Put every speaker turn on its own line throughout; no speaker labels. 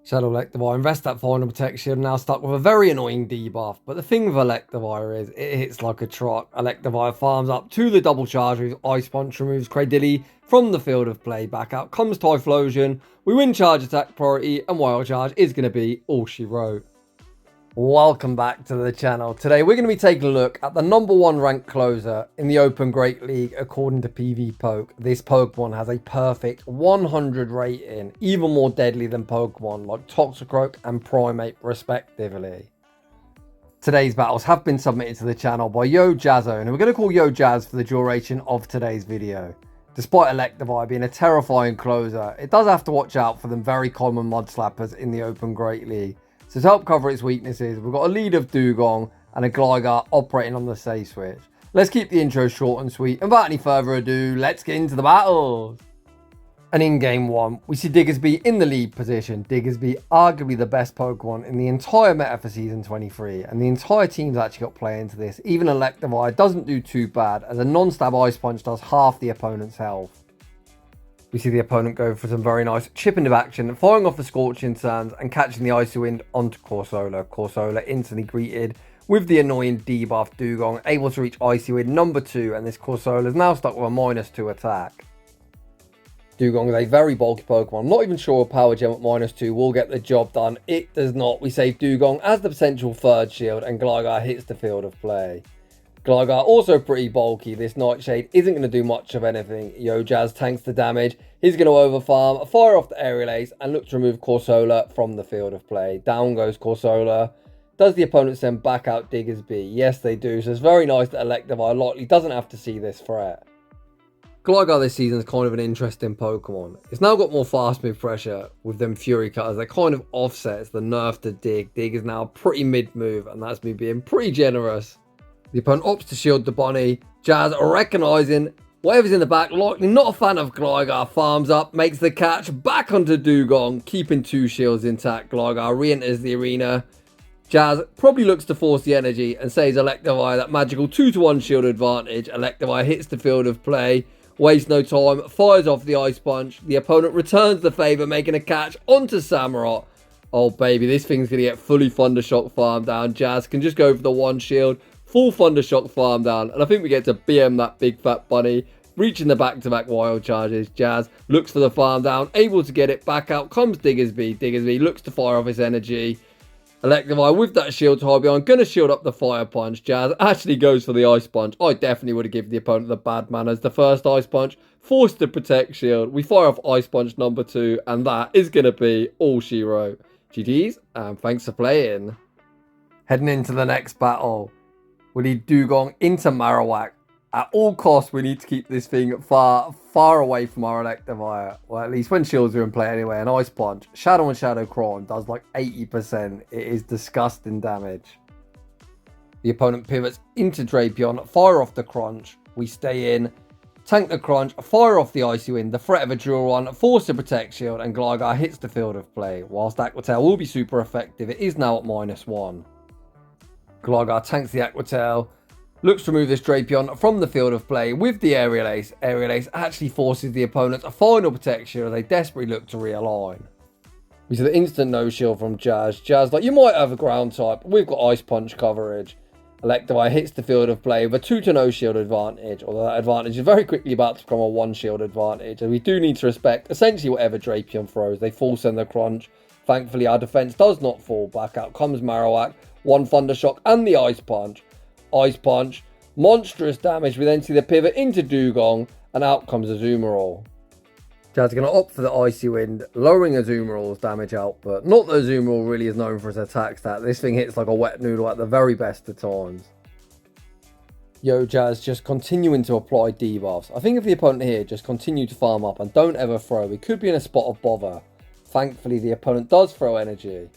Shadow Electivire, invest that final protection, now stuck with a very annoying debuff. But the thing with Electivire is it hits like a truck. Electivire farms up to the double charge with Ice Punch, removes Cradilly from the field of play. Back out comes Typhlosion. We win charge attack priority, and Wild Charge is going to be all she wrote. Welcome back to the channel. Today we're going to be taking a look at the #1 ranked closer in the Open Great League according to PvPoke. This Pokemon has a perfect 100 rating, even more deadly than Pokemon like Toxicroak and Primate respectively. Today's battles have been submitted to the channel by Yo Jazzo, and we're going to call Yo Jazz for the duration of today's video. Despite Electivire being a terrifying closer, it does have to watch out for them very common mud slappers in the Open Great League. So to help cover its weaknesses, we've got a lead of Dewgong and a Gligar operating on the safe switch. Let's keep the intro short and sweet, and without any further ado, let's get into the battles. And in game 1, we see Diggersby in the lead position. Diggersby, arguably the best Pokemon in the entire meta for Season 23, and the entire team's actually got play into this. Even Electivire doesn't do too bad, as a non-stab Ice Punch does half the opponent's health. We see the opponent go for some very nice chip into action, firing off the Scorching Sands and catching the Icy Wind onto Corsola. Corsola instantly greeted with the annoying debuff Dewgong, able to reach Icy Wind #2, and this Corsola is now stuck with a -2 attack. Dewgong is a very bulky Pokemon. I'm not even sure a Power Gem at -2 will get the job done. It does not. We save Dewgong as the potential third shield, and Gligar hits the field of play. Gligar also pretty bulky. This Nightshade isn't going to do much of anything. Yo Jazz tanks the damage. He's going to overfarm, fire off the Aerial Ace, and look to remove Corsola from the field of play. Down goes Corsola. Does the opponent send back out Diggersby? Yes, they do. So it's very nice that Electivire likely doesn't have to see this threat. Gligar this season is kind of an interesting Pokemon. It's now got more fast move pressure with them Fury Cutters. They kind of offsets the nerf to Dig. Dig is now pretty mid move, and that's me being pretty generous. The opponent opts to shield the bunny. Jazz, recognising whatever's in the back, likely not a fan of Gligar, farms up, makes the catch, back onto Dewgong, keeping 2 shields intact. Gligar re-enters the arena. Jazz probably looks to force the energy and saves Electivire that magical 2-1 shield advantage. Electivire hits the field of play, wastes no time, fires off the Ice Punch. The opponent returns the favour, making a catch onto Samurott. Oh baby, this thing's going to get fully Thundershock farm down. Jazz can just go for the 1 shield. Full Thundershock farm down, and I think we get to BM that big fat bunny, reaching the back-to-back Wild Charges. Jazz looks for the farm down, able to get it. Back out comes Diggersby. Diggersby looks to fire off his energy. Electivire with that shield to hide behind, gonna shield up the Fire Punch. Jazz actually goes for the Ice Punch. I definitely would have given the opponent the bad manners. The first Ice Punch, forced to protect shield. We fire off Ice Punch #2, and that is gonna be all she wrote. GG's, and thanks for playing. Heading into the next battle. We need Dewgong into Marowak. At all costs, we need to keep this thing far away from our Electivire. Well, at least when shields are in play anyway. An Ice Punch, Shadow and Shadow Crime does like 80%. It is disgusting damage. The opponent pivots into Drapion, fire off the Crunch. We stay in, tank the Crunch, fire off the Icy Wind, the threat of a Drill Run, force to protect shield, and Gligar hits the field of play. Whilst Aqua Tail will be super effective, it is now at -1. Gligar tanks the Aqua Tail, looks to remove this Drapion from the field of play with the Aerial Ace. Aerial Ace actually forces the opponent a final protection as they desperately look to realign. We see the instant no shield from Jazz. Jazz like, you might have a ground type, but we've got Ice Punch coverage. Electivire hits the field of play with a 2-0 shield advantage, although that advantage is very quickly about to become a 1 shield advantage, and we do need to respect essentially whatever Drapion throws. They full send the Crunch. Thankfully our defense does not fall. Back out comes Marowak. 1 Thundershock and the Ice Punch. Ice Punch, monstrous damage. We then see the pivot into Dewgong, and out comes Azumarill. Jazz is going to opt for the Icy Wind, lowering Azumarill's damage output. Not that Azumarill really is known for its attack stat. This thing hits like a wet noodle at the very best of times. Yo Jazz just continuing to apply debuffs. I think if the opponent here just continue to farm up and don't ever throw, we could be in a spot of bother. Thankfully the opponent does throw energy.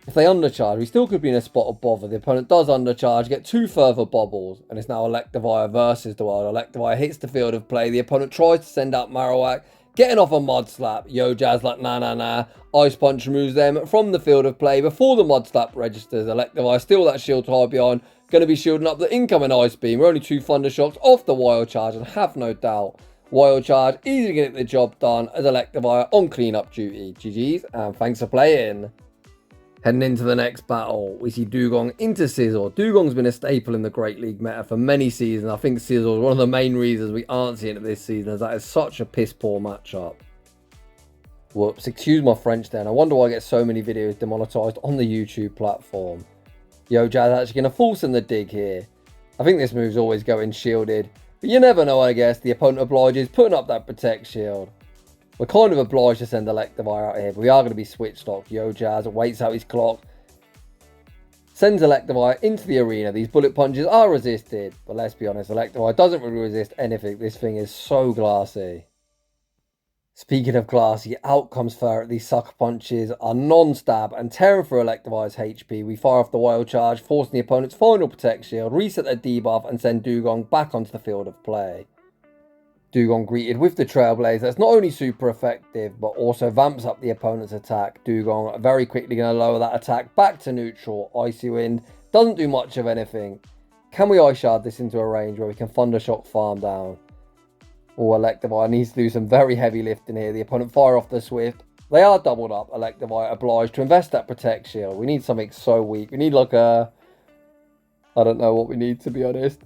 If they undercharge, we still could be in a spot of bother. The opponent does undercharge, get 2 further bobbles, and it's now Electivire versus the world. Electivire hits the field of play. The opponent tries to send out Marowak, getting off a Mud Slap. Yo Jazz like, nah. Ice Punch removes them from the field of play before the Mud Slap registers. Electivire still that shield to hide behind, going to be shielding up the incoming Ice Beam. We're only 2 Thundershocks off the Wild Charge, and have no doubt Wild Charge, easily get the job done as Electivire on cleanup duty. GG's, and thanks for playing. Heading into the next battle, we see Dewgong into Scizor. Dewgong's been a staple in the Great League meta for many seasons. I think Scizor is one of the main reasons we aren't seeing it this season, as that is such a piss poor matchup. Whoops, excuse my French then. I wonder why I get so many videos demonetized on the YouTube platform. Yo, Jazz actually going to force in the dig here. I think this move's always going shielded. But you never know, I guess. The opponent obliges putting up that Protect Shield. We're kind of obliged to send Electivire out here, but we are going to be switch stock. Yo Jazz waits out his clock. Sends Electivire into the arena. These bullet punches are resisted. But let's be honest, Electivire doesn't really resist anything. This thing is so glassy. Speaking of glassy, out comes Ferret. These sucker punches are non-stab and tearing through Electivire's HP. We fire off the Wild Charge, forcing the opponent's final Protect Shield, reset their debuff and send Dewgong back onto the field of play. Dewgong greeted with the Trailblazer. That's not only super effective, but also vamps up the opponent's attack. Dewgong very quickly going to lower that attack back to neutral. Icy Wind doesn't do much of anything. Can we Ice Shard this into a range where we can Thundershock farm down? Oh, Electivire needs to do some very heavy lifting here. The opponent fire off the Swift. They are doubled up. Electivire obliged to invest that Protect Shield. We need something so weak. We need like a... I don't know what we need, to be honest.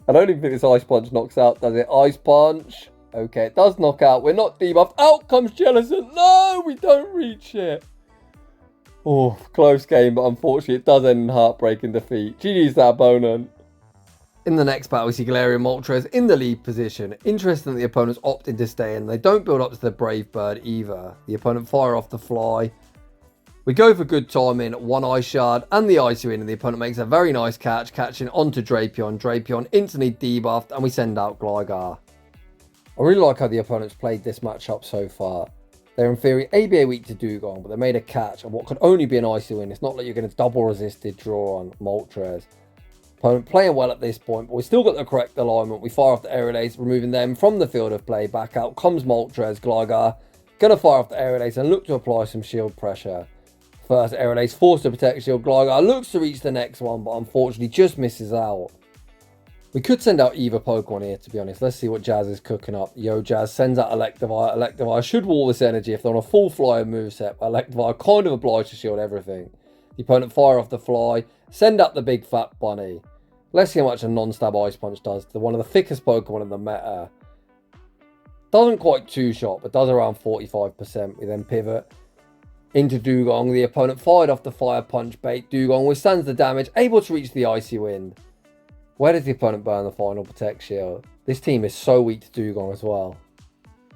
I don't even think this Ice Punch knocks out, does it? Ice Punch. Okay, it does knock out. We're not debuffed. Out comes Jellicent. No, we don't reach it. Oh, close game, but unfortunately it does end in heartbreaking defeat. GG's that opponent. In the next battle, we see Galarian Moltres in the lead position. Interesting that the opponents opted to stay in. They don't build up to the Brave Bird either. The opponent fire off the fly. We go for good timing, one Ice Shard and the Icy Wind, and the opponent makes a very nice catch, catching onto Drapion. Drapion instantly debuffed, and we send out Gligar. I really like how the opponents played this matchup so far. They're in theory ABA weak to Dewgong, but they made a catch on what could only be an Icy Wind. It's not like you're going to double resisted draw on Moltres. Opponent playing well at this point, but we still got the correct alignment. We fire off the Aerial Ace, removing them from the field of play. Back out comes Moltres. Gligar gonna fire off the Aerial Ace and look to apply some shield pressure. First Aerial Ace forced to protect shield. Gligar looks to reach the next one, but unfortunately just misses out. We could send out either Pokemon here, to be honest. Let's see what Jazz is cooking up. Yo, Jazz sends out Electivire. Electivire should wall this energy if they're on a full flyer moveset. Electivire kind of obliged to shield everything. The opponent fire off the fly. Send out the big fat bunny. Let's see how much a non-stab Ice Punch does to one of the thickest Pokemon in the meta. Doesn't quite two-shot, but does around 45%. We then pivot into Dewgong. The opponent fired off the Fire Punch bait. Dewgong withstands the damage, able to reach the Icy Wind. Where does the opponent burn the final Protect Shield? This team is so weak to Dewgong as well.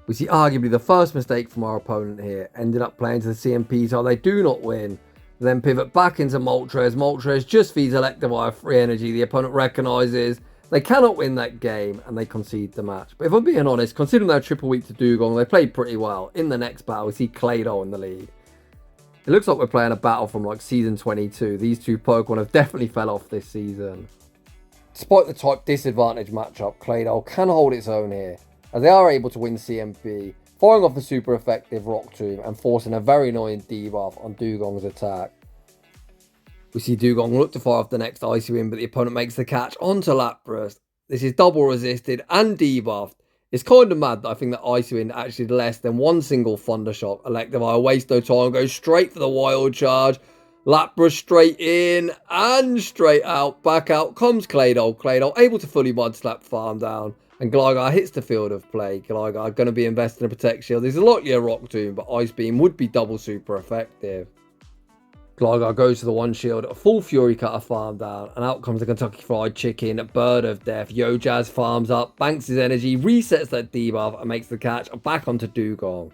We see arguably the first mistake from our opponent here. Ended up playing to the CMP, so they do not win. Then pivot back into Moltres. Moltres just feeds Electivire free energy. The opponent recognises they cannot win that game and they concede the match. But if I'm being honest, considering they're triple weak to Dewgong, they played pretty well. In the next battle, we see Claydol in the lead. It looks like we're playing a battle from like season 22. These two Pokemon have definitely fell off this season. Despite the type disadvantage matchup, Claydol can hold its own here, as they are able to win CMP, firing off the super effective Rock Tomb and forcing a very annoying debuff on Dewgong's attack. We see Dewgong look to fire off the next Icy Wind, but the opponent makes the catch onto Lapras. This is double resisted and debuffed. It's kind of mad that I think that Icy Wind actually did less than one single Thundershock. Electivire wastes no time, goes straight for the Wild Charge. Lapras straight in and straight out. Back out comes Claydol. Claydol able to fully Mud Slap farm down. And Gligar hits the field of play. Gligar going to be invested in a Protect Shield. This is likely a Rock Tomb, but Ice Beam would be double super effective. Gligar goes to the one shield, a full Fury Cutter farm down, and out comes the Kentucky Fried Chicken, Bird of Death. Yo Jazz farms up, banks his energy, resets that debuff, and makes the catch back onto Dewgong.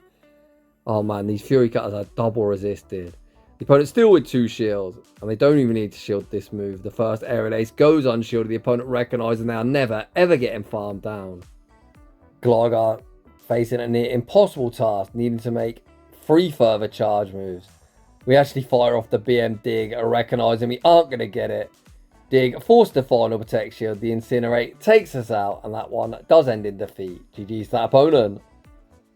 Oh man, these Fury Cutters are double resisted. The opponent still with two shields, and they don't even need to shield this move. The first Aerial Ace goes unshielded, the opponent recognises they are never ever getting farmed down. Gligar facing a near impossible task, needing to make 3 further charge moves. We actually fire off the BM Dig, recognising we aren't going to get it. Dig forced the final Protect Shield, the Incinerate takes us out, and that one does end in defeat. GG's that opponent.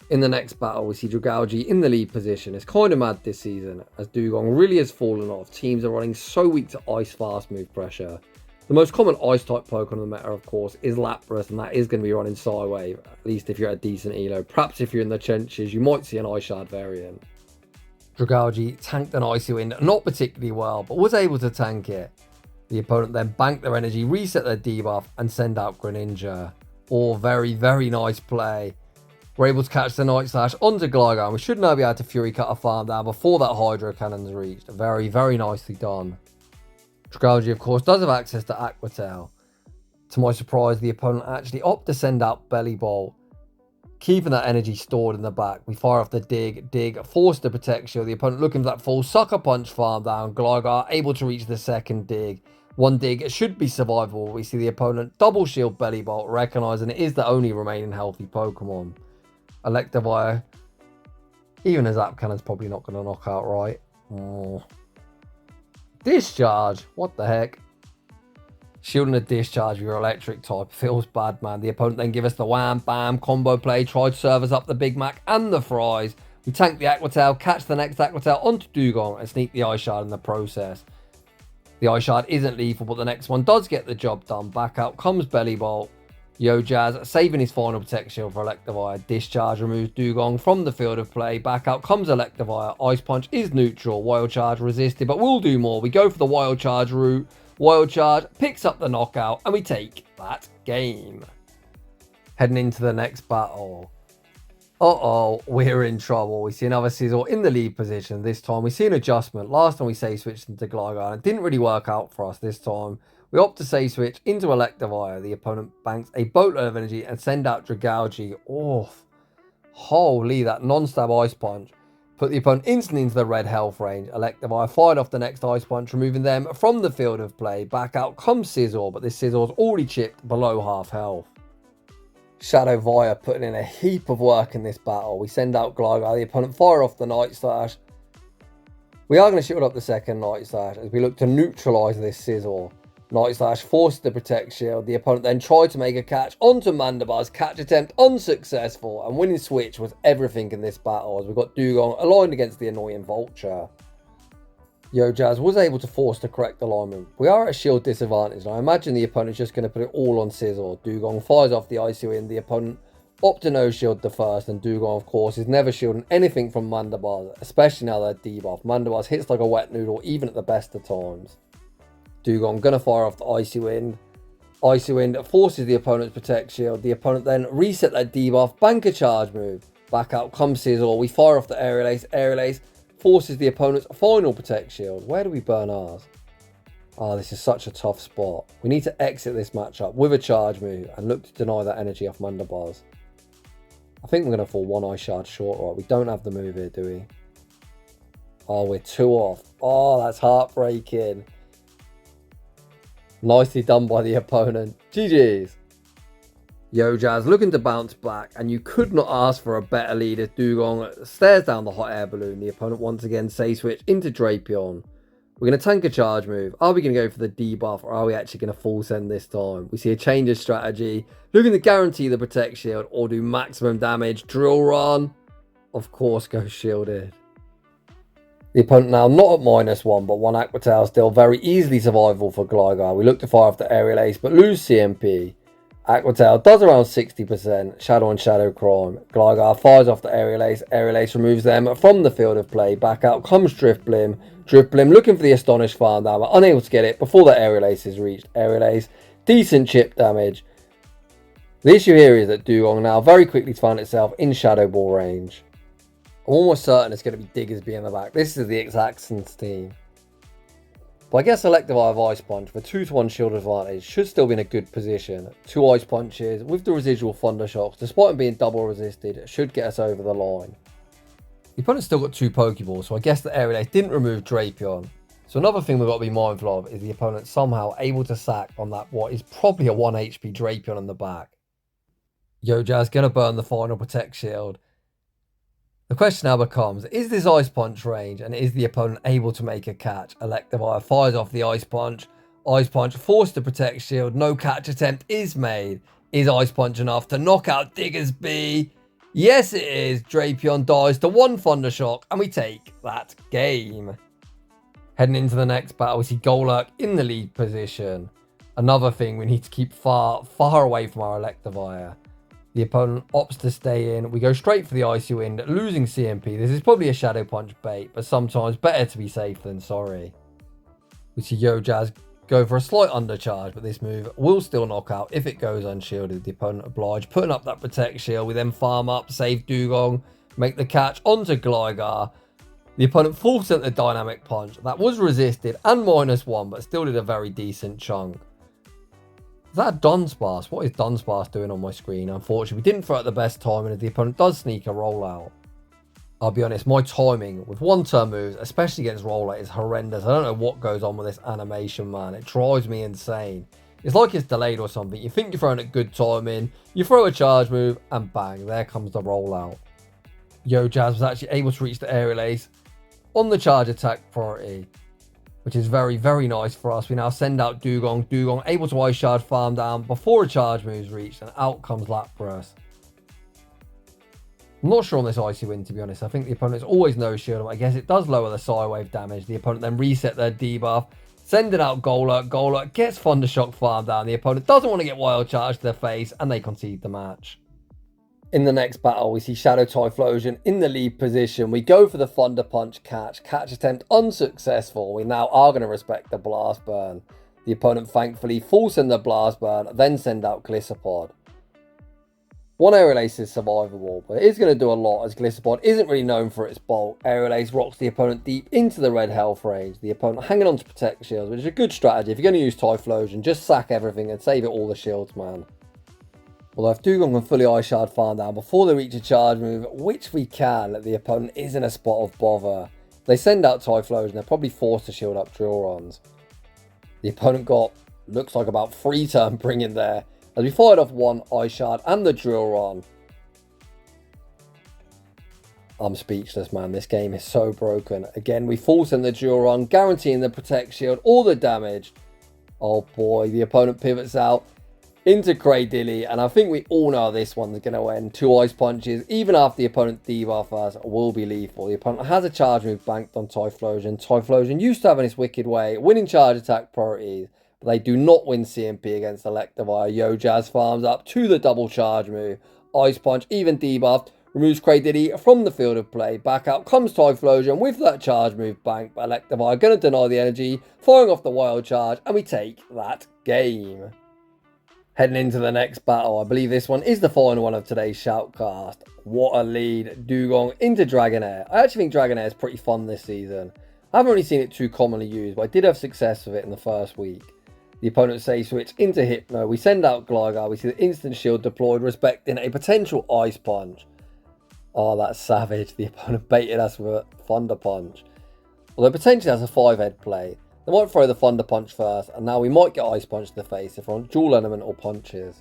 In the next battle, we see Dragalge in the lead position. It's kind of mad this season, as Dewgong really has fallen off. Teams are running so weak to Ice Fast move pressure. The most common Ice-type Pokemon in the meta, of course, is Lapras, and that is going to be running Psywave, at least if you're at a decent elo. Perhaps if you're in the trenches, you might see an Ice Shard variant. Dragalge tanked an Icy Wind not particularly well, but was able to tank it. The opponent then banked their energy, reset their debuff, and send out Greninja. All very, very nice play. We're able to catch the Night Slash onto Gligar, and we should now be able to Fury Cut a farm down before that Hydro Cannon's reached. Very, very nicely done. Dragalge, of course, does have access to Aqua Tail. To my surprise, the opponent actually opted to send out Belly Bolt, keeping that energy stored in the back. We fire off the dig, force the Protect Shield. The opponent looking for that full Sucker Punch farm down. Gligar able to reach the second dig. One dig should be survivable. We see the opponent double shield Belly Bolt, recognizing it is the only remaining healthy Pokemon. Electivire, even a Zap Cannon's probably not going to knock out right. Oh. Discharge, what the heck? Shielding a Discharge with your electric type feels bad, man. The opponent then give us the wham bam combo play, tried to serve us up the Big Mac and the fries. We tank the Aqua Tail, catch the next Aqua Tail onto Dewgong, and sneak the Ice Shard in the process. The Ice Shard isn't lethal, but the next one does get the job done. Back out comes Belly Bolt. Yo Jazz saving his final Protect Shield for Electivire. Discharge removes Dewgong from the field of play. Back out comes Electivire. Ice Punch is neutral. Wild Charge resisted, but we'll do more. We go for the Wild Charge route. Wild Charge picks up the knockout, and we take that game. Heading into the next battle. Uh-oh, we're in trouble. We see another Sizzle in the lead position. This time we see an adjustment. Last time we save switched into Gligar, and it didn't really work out for us this time. We opt to save switch into Electivire. The opponent banks a boatload of energy and send out Dragalge. Oh, holy, that non-stab Ice Punch put the opponent instantly into the red health range. Electivire fired off the next Ice Punch, removing them from the field of play. Back out comes Sizzle, but this Sizzle's already chipped below half health. Shadow Electivire putting in a heap of work in this battle. We send out Gligar. The opponent fire off the Night Slash. We are going to shield up the second Night Slash as we look to neutralise this Sizzle. Night Slash forced the Protect Shield. The opponent then tried to make a catch onto Mandibar's catch attempt unsuccessful, and winning switch was everything in this battle as we got Dewgong aligned against the annoying Vulture. Yo Jazz was able to force the correct alignment. We are at a shield disadvantage, and I imagine the opponent's just going to put it all on Sizzle. Dewgong fires off the Icy Wind. The opponent opted to no shield the first, and Dewgong, of course, is never shielding anything from Mandibar, especially now they're debuffed. Mandibar hits like a wet noodle, even at the best of times. Dewgong gonna fire off the Icy Wind. Icy Wind forces the opponent's Protect Shield. The opponent then reset that debuff, bank a charge move. Back out comes Sizzle. We fire off the Aerial Ace. Aerial Ace forces the opponent's final Protect Shield. Where do we burn ours? Oh, this is such a tough spot. We need to exit this matchup with a charge move and look to deny that energy off Mandibars. I think we're going to fall one Ice Shard short, right? We don't have the move here, do we? Oh, we're 2 off. Oh, that's heartbreaking. Nicely done by the opponent. GG's. Yo Jazz looking to bounce back, and you could not ask for a better lead as Dewgong stares down the hot air balloon. The opponent once again save switch into Drapion. We're going to tank a charge move. Are we going to go for the debuff, or are we actually going to full send this time? We see a change of strategy. Looking to guarantee the Protect Shield or do maximum damage. Drill Run. Of course, go shielded. The opponent now not at -1, but one Aqua Tail still very easily survivable for Gligar. We look to fire off the Aerial Ace, but lose CMP. Aqua Tail does around 60%. Shadow on Shadow Crime. Gligar fires off the Aerial Ace. Aerial Ace removes them from the field of play. Back out comes Drifblim. Drifblim looking for the Astonish farm down, but unable to get it before the Aerial Ace is reached. Aerial Ace, decent chip damage. The issue here is that Dewgong now very quickly found itself in Shadow Ball range. I'm almost certain it's going to be Diggersby in the back. This is the Exactions team. But I guess Electivire of Ice Punch with 2-to-1 shield advantage should still be in a good position. 2 Ice Punches with the residual Thunder Shocks, despite them being double resisted, should get us over the line. The opponent's still got 2 Pokeballs, so I guess the Aerial Ace didn't remove Drapion. So another thing we've got to be mindful of is the opponent somehow able to sack on that what is probably a 1 HP Drapion in the back. Yo Jazz going to burn the final Protect Shield. The question now becomes, is this Ice Punch range, and is the opponent able to make a catch? Electivire fires off the Ice Punch. Ice Punch forced to Protect Shield. No catch attempt is made. Is Ice Punch enough to knock out Diggersby? Yes, it is. Drapion dies to 1 Thunder Shock, and we take that game. Heading into the next battle, we see Golurk in the lead position. Another thing, we need to keep far away from our Electivire. The opponent opts to stay in. We go straight for the Icy Wind, losing CMP. This is probably a Shadow Punch bait, but sometimes better to be safe than sorry. We see Yojazz go for a slight undercharge, but this move will still knock out if it goes unshielded. The opponent obliged, putting up that Protect Shield. We then farm up, save Dewgong, make the catch onto Gligar. The opponent full sent the Dynamic Punch. That was resisted and -1, but still did a very decent chunk. Is that a Dunsparce? What is Dunsparce doing on my screen? Unfortunately, we didn't throw at the best timing as the opponent does sneak a rollout. I'll be honest, my timing with one-turn moves, especially against rollout, is horrendous. I don't know what goes on with this animation, man. It drives me insane. It's like it's delayed or something. You think you're throwing at good timing, you throw a charge move, and bang, there comes the rollout. Yojazz was actually able to reach the aerial ace on the charge attack priority, which is very, very nice for us. We now send out Dewgong. Dewgong able to ice shard farm down before a charge move's reached, and out comes Lapras. I'm not sure on this Icy Wind, to be honest. I think the opponent's always no shield him. I guess it does lower the Psywave damage. The opponent then reset their debuff, sending out Golurk. Golurk gets Thundershock farm down. The opponent doesn't want to get Wild Charge to their face, and they concede the match. In the next battle, we see Shadow Typhlosion in the lead position. We go for the Thunder Punch catch. Catch attempt unsuccessful. We now are going to respect the Blast Burn. The opponent thankfully full send the Blast Burn, then send out Gliscopod. One Aerial Ace is survivable, but it is going to do a lot as Gliscopod isn't really known for its bulk. Aerial Ace rocks the opponent deep into the red health range. The opponent hanging on to Protect Shields, which is a good strategy. If you're going to use Typhlosion, just sack everything and save it all the shields, man. Although if Dewgong can fully Ice Shard farm down before they reach a charge move, which we can, the opponent is in a spot of bother. They send out Typhlosion, they're probably forced to shield up Drillrons. The opponent got, looks like about 3 turn bringing there, as we fired off one Ice Shard and the Drillron. I'm speechless, man. This game is so broken. Again, we full send the Drillron, guaranteeing the Protect Shield, all the damage. Oh boy, the opponent pivots out into Cradilly, and I think we all know how this one's going to end. 2 Ice Punches, even after the opponent debuff us, will be lethal. The opponent has a charge move banked on Typhlosion. Typhlosion used to have in its wicked way, winning charge attack priorities, but they do not win CMP against Electivire. Yojazz farms up to the double charge move. Ice Punch, even debuffed, removes Cradilly from the field of play. Back out comes Typhlosion with that charge move banked, but Electivire going to deny the energy, firing off the wild charge, and we take that game. Heading into the next battle, I believe this one is the final one of today's Shoutcast. What a lead. Dewgong into Dragonair. I actually think Dragonair is pretty fun this season. I haven't really seen it too commonly used, but I did have success with it in the first week. The opponent safe switch into Hypno. We send out Gligar. We see the instant shield deployed, respecting a potential Ice Punch. Oh, that's savage. The opponent baited us with a Thunder Punch. Although potentially has a 5-head play. They might throw the Thunder Punch first, and now we might get Ice Punch to the face if we're on dual elemental punches.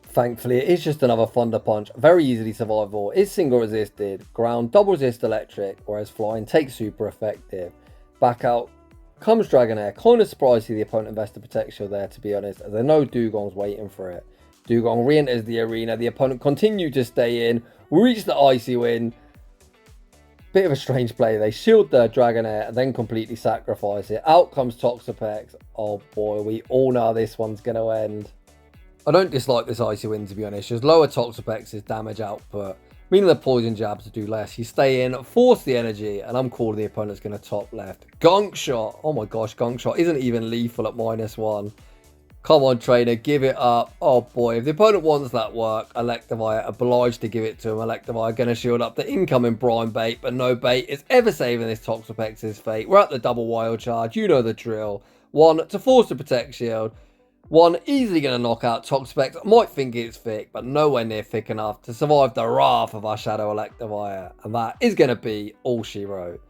Thankfully, it is just another Thunder Punch, very easily survivable, is single resisted, ground double resist electric, whereas flying takes super effective. Back out comes Dragonair, kind of surprised to see the opponent invest the Protect Shield there, to be honest, as they know Dewgong's waiting for it. Dewgong re-enters the arena, the opponent continued to stay in, we reach the Icy Wind. Bit of a strange play. They shield the Dragonair and then completely sacrifice it. Out comes Toxapex. Oh boy, we all know how this one's going to end. I don't dislike this Icy Wind, to be honest. Just lower Toxapex's damage output, meaning the poison jabs to do less. You stay in, force the energy, and I'm calling the opponent's going to top left. Gunk Shot. Oh my gosh, Gunk Shot isn't even lethal at -1. Come on, trainer, give it up. Oh boy, if the opponent wants that work, Electivire obliged to give it to him. Electivire going to shield up the incoming Brine Bait, but no bait is ever saving this Toxapex's fate. We're at the double wild charge, you know the drill. 1 to force the Protect Shield. 1 easily going to knock out Toxapex. Might think it's thick, but nowhere near thick enough to survive the wrath of our Shadow Electivire. And that is going to be all she wrote.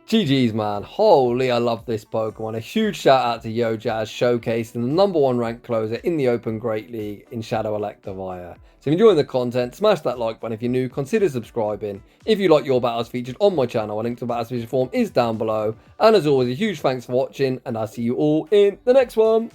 GG's, man. Holy, I love this Pokemon. A huge shout out to Yojazz showcasing the #1 ranked closer in the Open Great League in Shadow Electivire. So if you're enjoying the content, smash that like button. If you're new, consider subscribing. If you like your battles featured on my channel, a link to the battles feature form is down below. And as always, a huge thanks for watching, and I'll see you all in the next one.